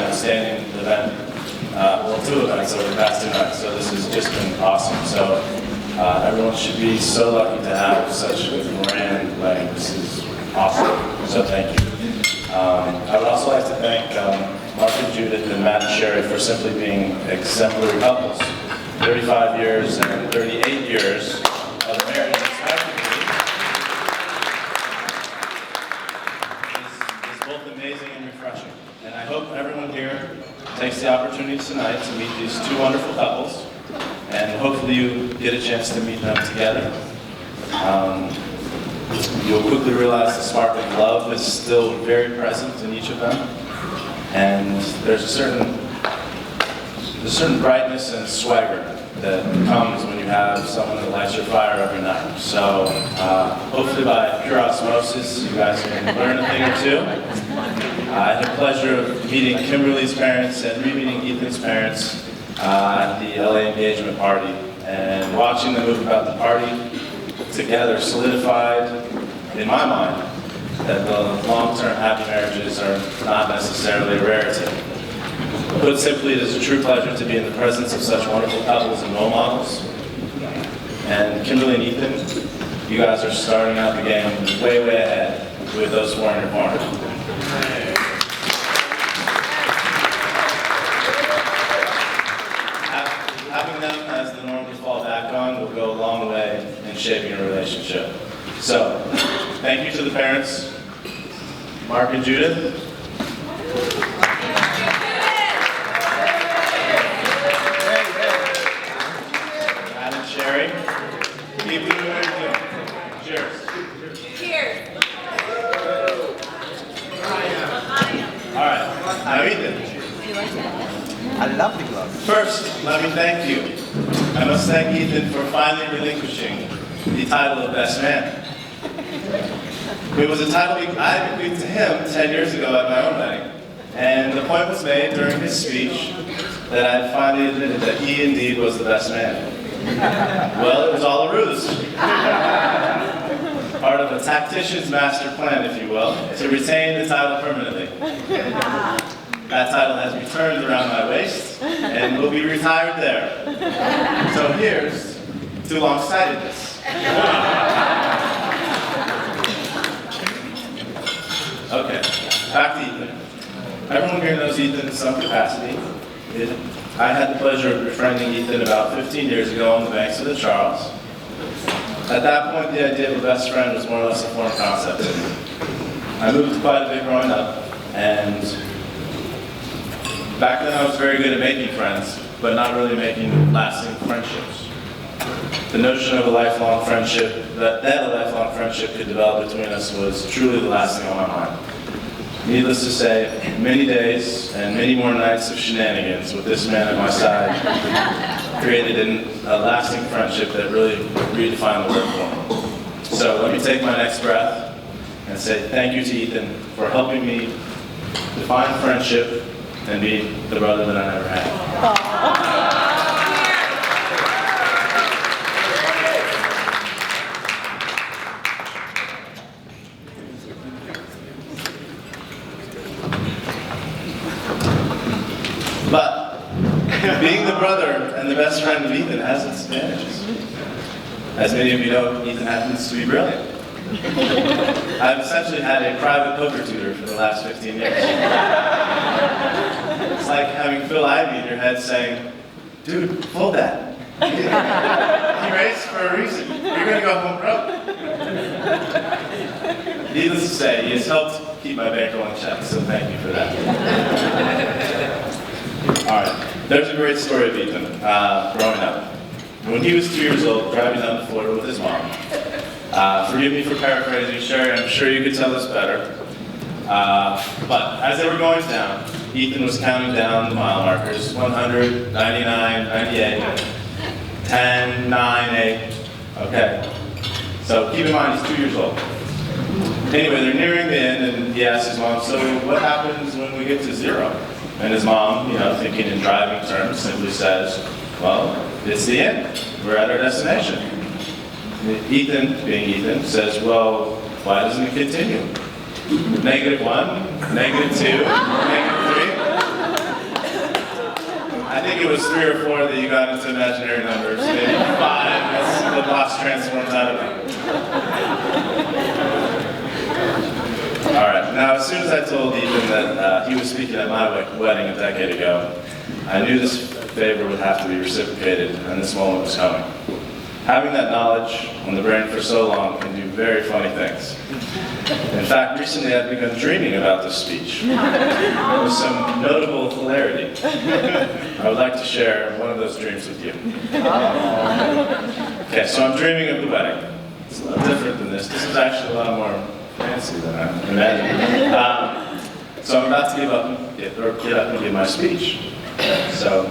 outstanding event, well, 2 events over the past 2 nights, so this has just been awesome. So everyone should be so lucky to have such a grand wedding. This is awesome, so thank you. I would also like to thank Mark and Judith and Matt and Sherry for simply being exemplary couples. 35 years and 38 years of marriage respectively is both amazing and refreshing. And I hope everyone here takes the opportunity tonight to meet these 2 wonderful couples, and hopefully you get a chance to meet them together. You'll quickly realize the spark of love is still very present in each of them, and there's a certain brightness and swagger that comes when you have someone that lights your fire every night. So hopefully by pure osmosis, you guys can learn a thing or 2. I had the pleasure of meeting Kimberly's parents and re-meeting Ethan's parents at the LA engagement party, and watching them move about the party together solidified, in my mind, that the long-term happy marriages are not necessarily a rarity. Put simply, it is a true pleasure to be in the presence of such wonderful couples and role models. And Kimberly and Ethan, you guys are starting out the game way, way ahead with those 4 in your corner. Having them as the norm to fall back on will go a long way in shaping a relationship. So, thank you to the parents, Mark and Judith. Matt and Sherry. Keep doing what you're doing. Cheers. Cheers. All right, now Ethan. I love the glove. First, let me thank you. I must thank Ethan for finally relinquishing the title of best man. It was a title I bequeathed to him 10 years ago at my own wedding, and the point was made during his speech that I had finally admitted that he indeed was the best man. Well, it was all a ruse. Part of a tactician's master plan, if you will, to retain the title permanently. That title has returned around my waist and will be retired there. So here's to long-sightedness. Okay, back to Ethan. Everyone here knows Ethan in some capacity. I had the pleasure of befriending Ethan about 15 years ago on the banks of the Charles. At that point, the idea of a best friend was more or less a foreign concept to me. I moved quite a bit growing up, and back then I was very good at making friends, but not really making lasting friendships. The notion of a lifelong friendship, that a lifelong friendship could develop between us was truly the last thing on my mind. Needless to say, many days and many more nights of shenanigans with this man at my side created a lasting friendship that really redefined the word for me. So let me take my next breath and say thank you to Ethan for helping me define friendship and be the brother that I never had. But being the brother and the best friend of Ethan has its advantages. As many of you know, Ethan happens to be brilliant. I've essentially had a private poker tutor for the last 15 years. It's like having Phil Ivey in your head saying, dude, fold that. He raced for a reason. You're going to go home broke. Needless to say, he has helped keep my bankroll in check, so thank you for that. All right, there's a great story of Ethan growing up. When he was 2 years old, driving down to Florida with his mom. Forgive me for paraphrasing, Sherry, I'm sure you could tell this better. But as they were going down, Ethan was counting down the mile markers, 100, 99, 98, 10, 9, 8. Okay. So keep in mind, he's 2 years old. Anyway, they're nearing the end, and he asks his mom, so what happens when we get to 0? And his mom, thinking in driving terms, simply says, well, it's the end. We're at our destination. Ethan, being Ethan, says, well, why doesn't it continue? -1, -2, -3. was 3 or 4 that you got into imaginary numbers. Maybe 5 as the box transforms out of it. All right, now as soon as I told Ethan that he was speaking at my wedding a decade ago, I knew this favor would have to be reciprocated, and this moment was coming. Having that knowledge on the brain for so long can do very funny things. In fact, recently I've begun dreaming about this speech with some notable hilarity. I would like to share one of those dreams with you. Okay, so I'm dreaming of the wedding. It's a little different than this. This is actually a lot more fancy than I imagined. So I'm about to get up and give my speech. So,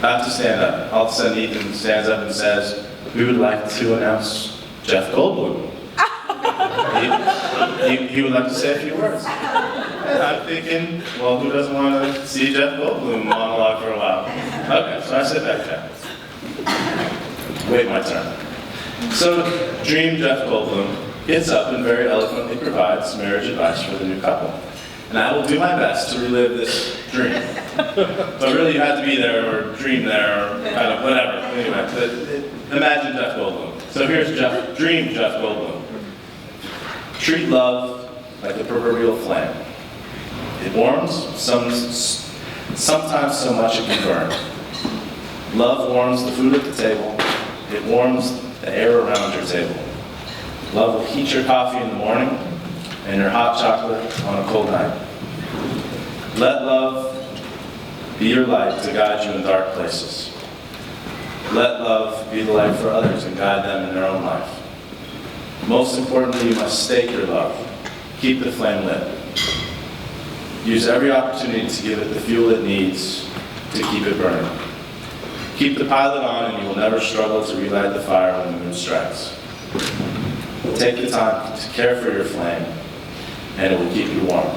about to stand up. All of a sudden Ethan stands up and says, "We would like to announce Jeff Goldblum." he would like to say a few words. And I'm thinking, well, who doesn't want to see Jeff Goldblum monologue for a while? Okay, so I sit back down. Wait my turn. So, Dream Jeff Goldblum gets up and very eloquently provides marriage advice for the new couple. And I will do my best to relive this dream. But really you have to be there or dream there or kind of whatever. Anyway, imagine Jeff Goldblum. So here's Dream Jeff Goldblum. Treat love like a proverbial flame. It warms, sometimes so much it can burn. Love warms the food at the table. It warms the air around your table. Love will heat your coffee in the morning and your hot chocolate on a cold night. Let love be your light to guide you in dark places. Let love be the light for others and guide them in their own life. Most importantly, you must stake your love. Keep the flame lit. Use every opportunity to give it the fuel it needs to keep it burning. Keep the pilot on and you will never struggle to relight the fire when the moon strikes. Take the time to care for your flame and it will keep you warm.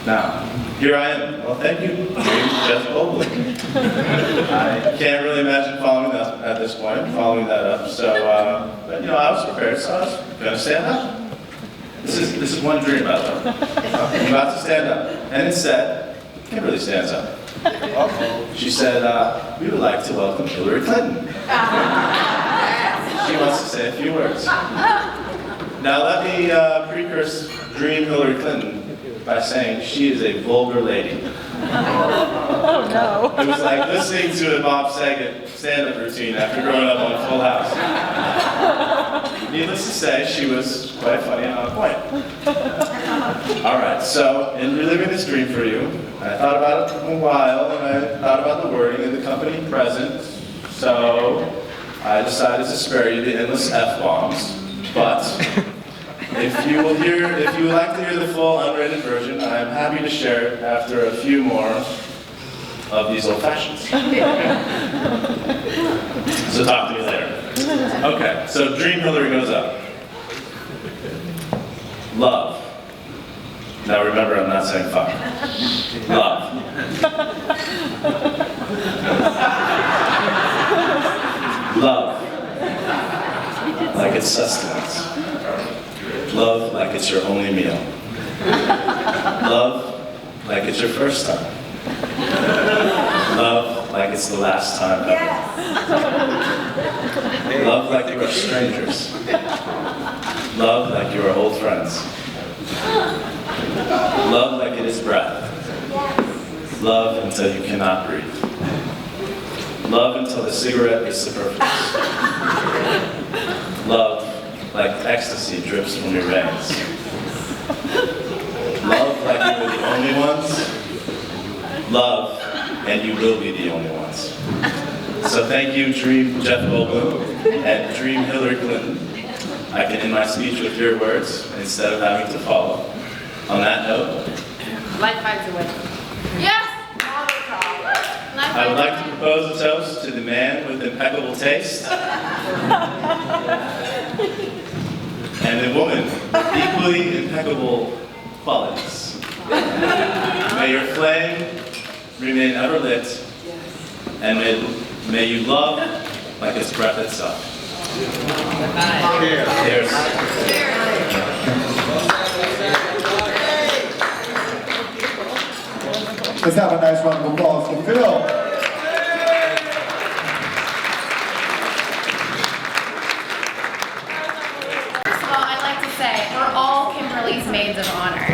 Now, here I am. Well, thank you, Jeff Goldblum. I can't really imagine following that at this point, following that up. So, but I was prepared, so I was going to stand up. This is one dream, by the way. I'm about to stand up, and instead, Kimberly stands up. She said, "We would like to welcome Hillary Clinton." She wants to say a few words. Now, let me precurse Dream Hillary Clinton by saying she is a vulgar lady. Oh no. It was like listening to a Bob Saget stand-up routine after growing up on Full House. Needless to say, she was quite funny and on point. All right, so in reliving this dream for you, I thought about it a while, and I thought about the wording and the company present, so I decided to spare you the endless F-bombs, but if you would like to hear the full unrated version, I am happy to share it after a few more of these old fashions. So talk to me later. Okay, so Dream Hillary goes up. Love. Now remember, I'm not saying fuck. Love. Love. Like it's sustenance. Love like it's your only meal. Love like it's your first time. Love like it's the last time ever. Love like you are strangers. Love like you are old friends. Love like it is breath. Love until you cannot breathe. Love until the cigarette is superfluous. Love like ecstasy drips from your veins. Love like you were the only ones. Love, and you will be the only ones. So thank you, Dream Jeff Goldblum and Dream Hillary Clinton. I can end my speech with your words instead of having to follow. On that note, Life finds a way. Yes! I would like to propose a toast to the man with impeccable taste and the woman with equally impeccable qualities. May your flame remain ever lit, and may you love like it's breath itself. Cheers. Cheers. Let's have a nice round of applause for Phil. First of all, I'd like to say we're all Kimberly's maids of honor.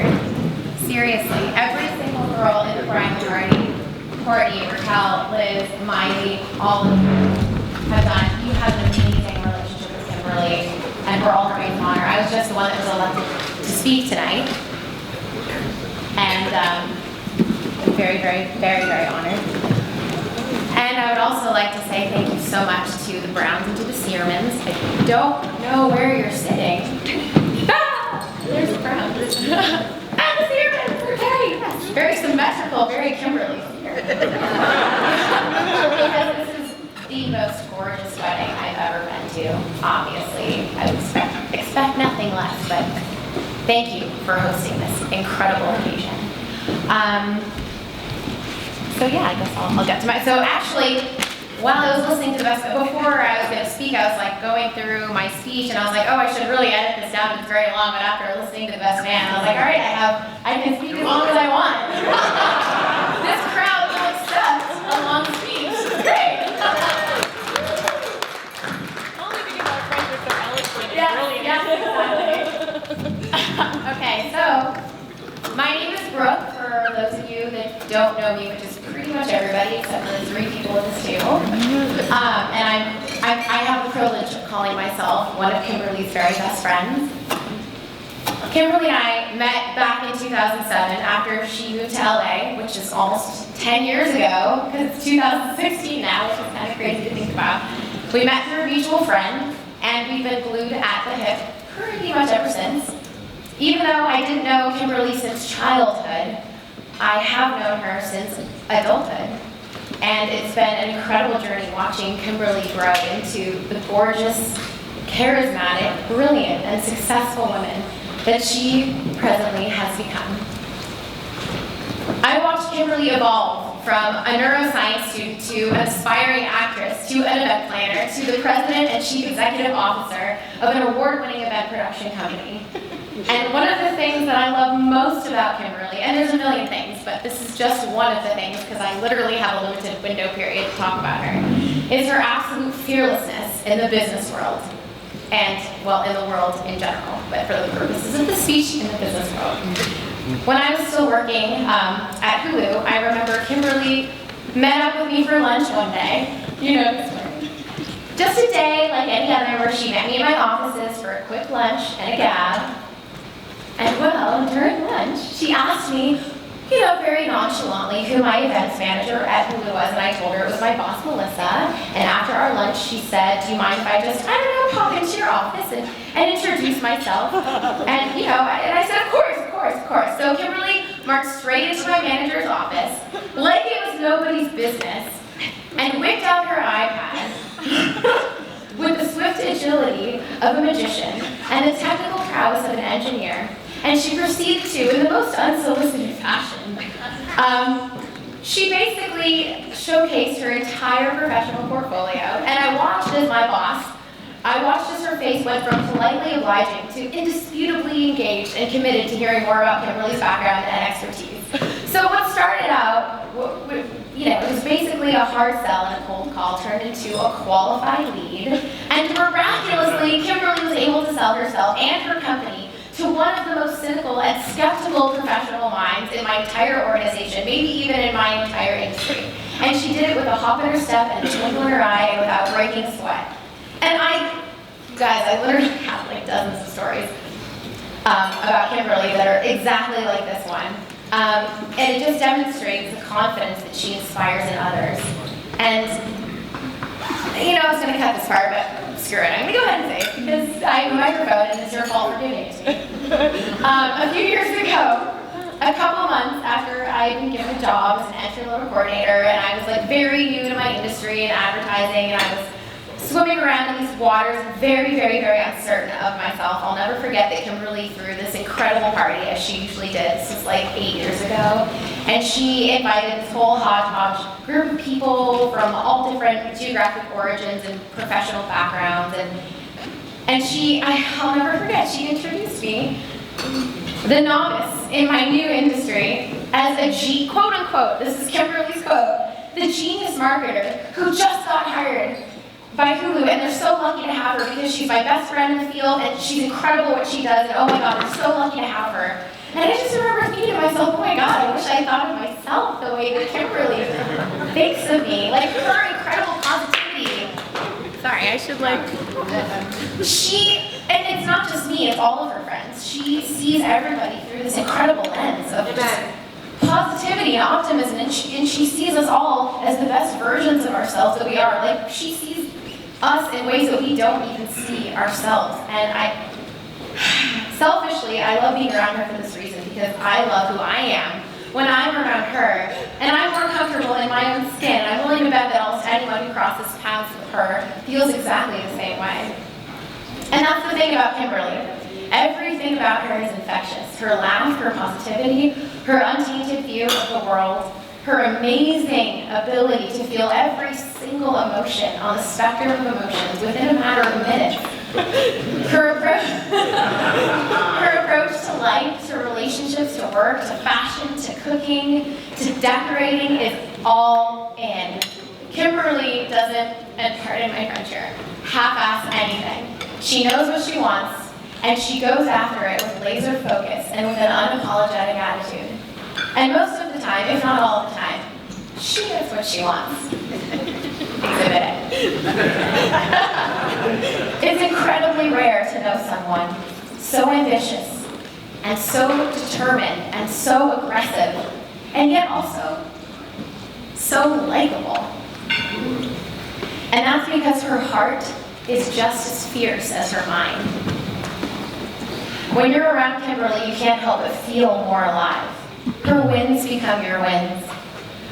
Seriously, every single girl in the bridal party, Courtney, Raquel, Liz, Miley, all of you have done. You have an amazing relationship with Kimberly, and we're all her maids of honor. I was just the one that was elected to speak tonight, and I'm very, very, very, very honored. And I would also like to say thank you so much to the Browns and to the Searmans. I don't know where you're sitting. There's the Browns. And the Searmans, okay, yes. Very symmetrical, very Kimberly here. Because this is the most gorgeous wedding I've ever been to, obviously. I would expect nothing less, but thank you for hosting this incredible occasion. So yeah, I guess I'll get to my, so actually, while I was listening to the best, before I was going to speak, I was like going through my speech and I was like, oh, I should really edit this down, it's very long, but after listening to the best man, I was like, all right, I can speak as long as I want. This crowd will accept a long speech, it's great. Only because our friends are so eloquent and Yes, brilliant. yes, exactly. Okay, so my name is Brooke, for those of you that don't know me, which is pretty much everybody except for the 3 people at this table. And I have the privilege of calling myself one of Kimberly's very best friends. Kimberly and I met back in 2007 after she moved to LA, which is almost 10 years ago, because it's 2016 now, which is kind of crazy to think about. We met through a mutual friend, and we've been glued at the hip pretty much ever since. Even though I didn't know Kimberly since childhood, I have known her since adulthood. And it's been an incredible journey watching Kimberly grow into the gorgeous, charismatic, brilliant, and successful woman that she presently has become. I watched Kimberly evolve from a neuroscience student to an aspiring actress to an event planner to the president and chief executive officer of an award-winning event production company. And one of the things that I love most about Kimberly, and there's a million things, but this is just one of the things because I literally have a limited window period to talk about her, is her absolute fearlessness in the business world. And, well, in the world in general, but for the purposes of the speech, in the business world. When I was still working at Hulu, I remember Kimberly met up with me for lunch one day. You know this one. Just a day like any other where she met me in my offices for a quick lunch and a gab. And well, during lunch, she asked me, you know, very nonchalantly who my events manager at Hulu was, and I told her it was my boss, Melissa. And after our lunch, she said, do you mind if I just, I don't know, pop into your office and introduce myself? And, you know, and I said, of course, of course, of course. So Kimberly marched straight into my manager's office, like it was nobody's business, and whipped out her iPad with the swift agility of a magician and the technical prowess of an engineer. And she proceeded to, in the most unsolicited fashion, she basically showcased her entire professional portfolio. And I watched as my boss, I watched as her face went from politely obliging to indisputably engaged and committed to hearing more about Kimberly's background and expertise. So what started out, you know, it was basically a hard sell and a cold call turned into a qualified lead. And miraculously, Kimberly was able to sell herself and her company to one of the most cynical and skeptical professional minds in my entire organization, maybe even in my entire industry. And she did it with a hop in her step and a twinkle in her eye and without breaking a sweat. And guys, I literally have like dozens of stories about Kimberly that are exactly like this one. And it just demonstrates the confidence that she inspires in others. And, you know, I was going to cut this part, but screw it. I'm going to go ahead and say it because I have a microphone and it's your fault for giving it to me. A few years ago, a couple months after I had been given a job as an entry-level coordinator, and I was like very new to my industry and advertising, and I was swimming around in these waters, very, very, very uncertain of myself. I'll never forget that Kimberly threw this incredible party, as she usually did. This was like 8 years ago. And she invited this whole hodgepodge group of people from all different geographic origins and professional backgrounds. And I'll never forget, she introduced me, the novice in my new industry as a quote unquote, this is Kimberly's quote, the genius marketer who just got hired by Hulu, and they're so lucky to have her because she's my best friend in the field and she's incredible what she does, and oh my God, they're so lucky to have her. And I just remember thinking to myself, oh my God, I wish I thought of myself the way that Kimberly thinks of me, like her incredible positivity. Sorry, I should like. And it's not just me, it's all of her friends. She sees everybody through this incredible lens of just positivity and optimism, and she sees us all as the best versions of ourselves that we are. Like, she sees us in ways that we don't even see ourselves. And selfishly, I love being around her for this reason, because I love who I am when I'm around her, and I'm more comfortable in my own skin. I'm willing to bet that almost anyone who crosses paths with her feels exactly the same way. And that's the thing about Kimberly. Everything about her is infectious. Her laugh, her positivity, her untainted view of the world, her amazing ability to feel every single emotion on the spectrum of emotions within a matter of minutes. Her approach to life, to relationships, to work, to fashion, to cooking, to decorating is all in. Kimberly doesn't, and pardon my French here, half-ass anything. She knows what she wants, and she goes after it with laser focus and with an unapologetic attitude. And most of the time, if not all the time, she gets what she wants. Exhibit it. It's incredibly rare to know someone so ambitious and so determined and so aggressive, and yet also so likable. And that's because her heart is just as fierce as her mind. When you're around Kimberly, you can't help but feel more alive. Her wins become your wins.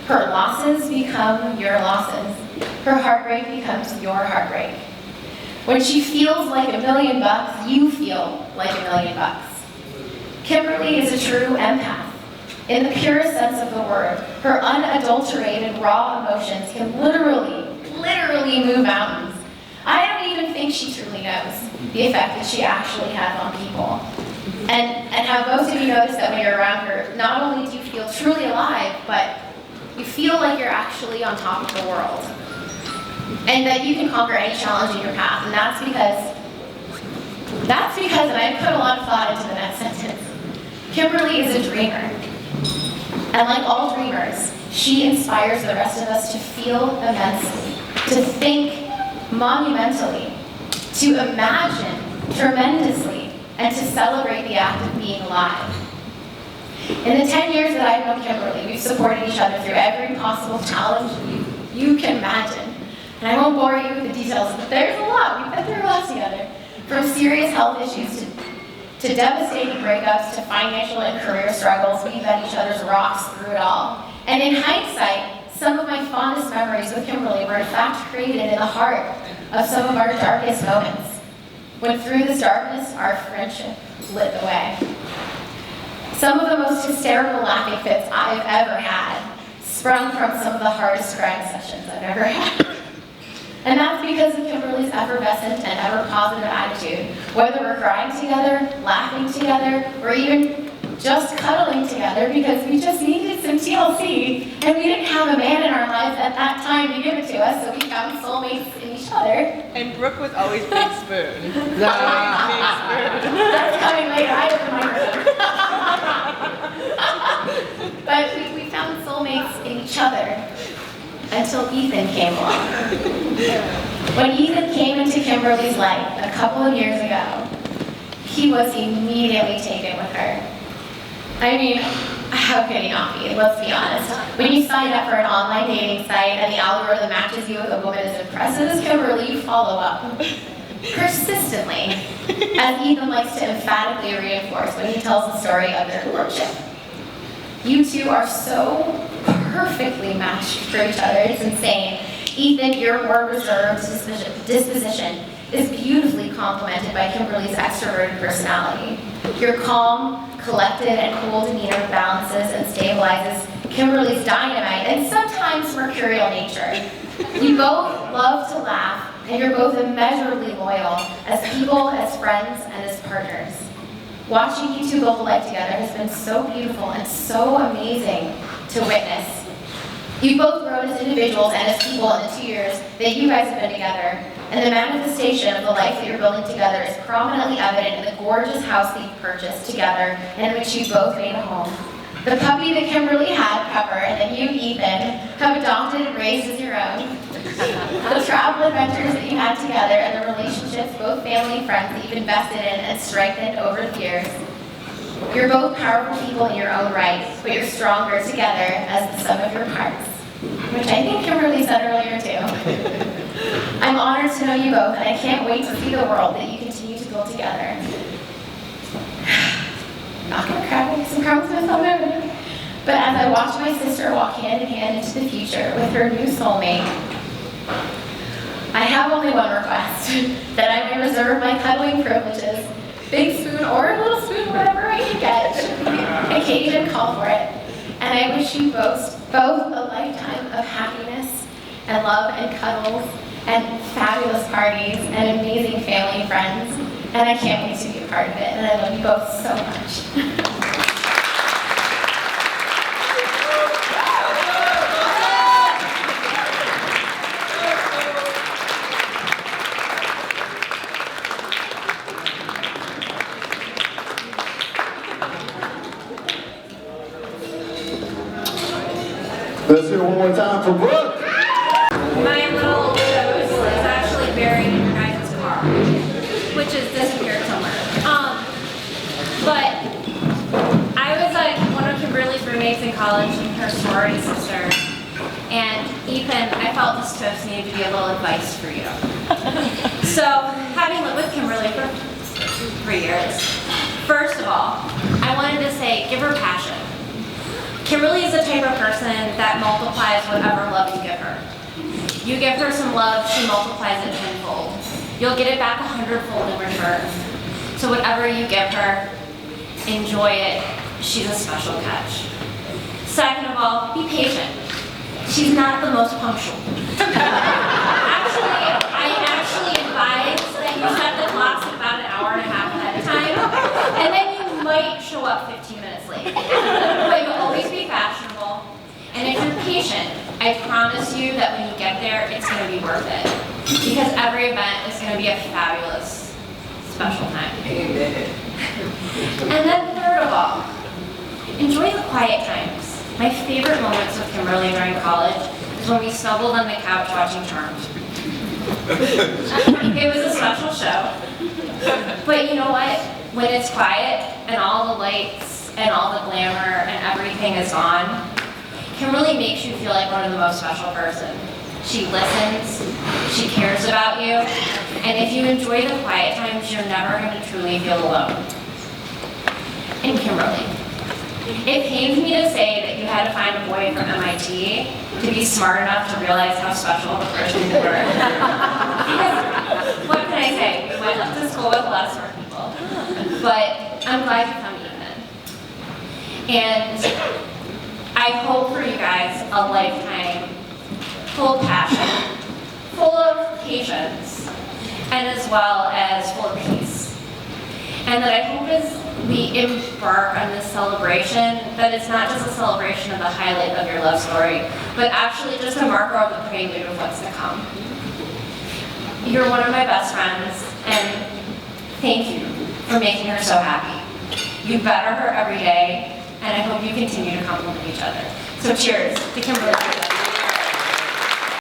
Her losses become your losses. Her heartbreak becomes your heartbreak. When she feels like $1 million, you feel like $1 million. Kimberly is a true empath. In the purest sense of the word, her unadulterated, raw emotions can literally move mountains. I don't even think she truly knows the effect that she actually has on people. And have most of you noticed that when you're around her, not only do you feel truly alive, but you feel like you're actually on top of the world. And that you can conquer any challenge in your path. And that's because, and I put a lot of thought into the next sentence, Kimberly is a dreamer. And like all dreamers, she inspires the rest of us to feel immensely, to think monumentally, to imagine tremendously, and to celebrate the act of being alive. In the 10 years that I've known Kimberly, we've supported each other through every possible challenge you can imagine. And I won't bore you with the details, but there's a lot. We've been through a lot together. From serious health issues to devastating breakups to financial and career struggles, we've had each other's rocks through it all. And in hindsight, some of my fondest memories with Kimberly were in fact created in the heart of some of our darkest moments, when through this darkness, our friendship lit the way. Some of the most hysterical laughing fits I've ever had sprung from some of the hardest crying sessions I've ever had. And that's because of Kimberly's effervescent and ever-positive attitude. Whether we're crying together, laughing together, or even just cuddling together because we just needed some TLC and we didn't have a man in our lives at that time to give it to us, so we found soulmates in each other. And Brooke was always Big Spoon. That's coming later. I have a microphone. But we found soulmates in each other until Ethan came along. When Ethan came into Kimberly's life a couple of years ago, he was immediately taken with her. I mean, how could he not be? Let's be honest. When you sign up for an online dating site and the algorithm matches you with a woman as impressive as Kimberly, you follow up persistently, as Ethan likes to emphatically reinforce when he tells the story of their courtship. You two are so perfectly matched for each other. It's insane. Ethan, your more reserved disposition is beautifully complemented by Kimberly's extroverted personality. Your calm, collected, and cool demeanor balances and stabilizes Kimberly's dynamite and sometimes mercurial nature. You both love to laugh, and you're both immeasurably loyal as people, as friends, and as partners. Watching you two go life together has been so beautiful and so amazing to witness. You both grown as individuals and as people in the 2 years that you guys have been together, and the manifestation of the life that you're building together is prominently evident in the gorgeous house that you purchased together and in which you both made a home. The puppy that Kimberly had, Pepper, and that you, Ethan, have adopted and raised as your own. The travel adventures that you had together and the relationships, both family and friends, that you've invested in and strengthened over the years. You're both powerful people in your own right, but you're stronger together as the sum of your parts. Which I think Kimberly said earlier too. I'm honored to know you both, and I can't wait to see the world that you continue to build together. Not gonna cry, make some crumbs myself over. But as I watch my sister walk hand in hand into the future with her new soulmate, I have only one request, that I may reserve my cuddling privileges, big spoon or a little spoon, whatever I can get, occasion call for it. And I wish you both a lifetime of happiness and love and cuddles and fabulous parties and amazing family and friends. And I can't wait to be a part of it. And I love you both so much. Let's hear it one more time for Brooke. My little toes is actually buried in your guys' car, which is disappeared somewhere. But I was like one of Kimberly's roommates in college and her sorority sister. And Ethan, I felt this toast needed to be a little advice for you. So, having lived with Kimberly for 3 years, first of all, I wanted to say, give her passion. Kimberly is the type of person that multiplies whatever love you give her. You give her some love, she multiplies it tenfold. You'll get it back 100-fold in return. So whatever you give her, enjoy it. She's a special catch. Second of all, be patient. She's not the most punctual. I actually advise that you set the clocks about an hour and a half ahead of time, and then you might show up 15 minutes late. But you'll always be fashionable, and if you're patient, I promise you that when you get there, it's going to be worth it. Because every event is going to be a fabulous, special time. And then third of all, enjoy the quiet times. My favorite moments with Kimberly during college is when we snuggled on the couch watching Charmed. It was a special show. But you know what? When it's quiet and all the lights and all the glamour and everything is gone, Kimberly makes you feel like one of the most special person. She listens, she cares about you, and if you enjoy the quiet times, you're never going to truly feel alone. And Kimberly, it pains me to say that you had to find a boy from MIT to be smart enough to realize how special of a person you were. Because, what can I say? We went up to school with a lot of smart people. But I'm glad you found Ethan. And I hope for you guys a lifetime full of passion, full of patience, and as well as full of peace. And that I hope as we embark on this celebration, that it's not just a celebration of the highlight of your love story, but actually just a marker of the prelude of what's to come. You're one of my best friends, and thank you for making her so happy. You better her every day, and I hope you continue to compliment each other. So cheers to Kimberly.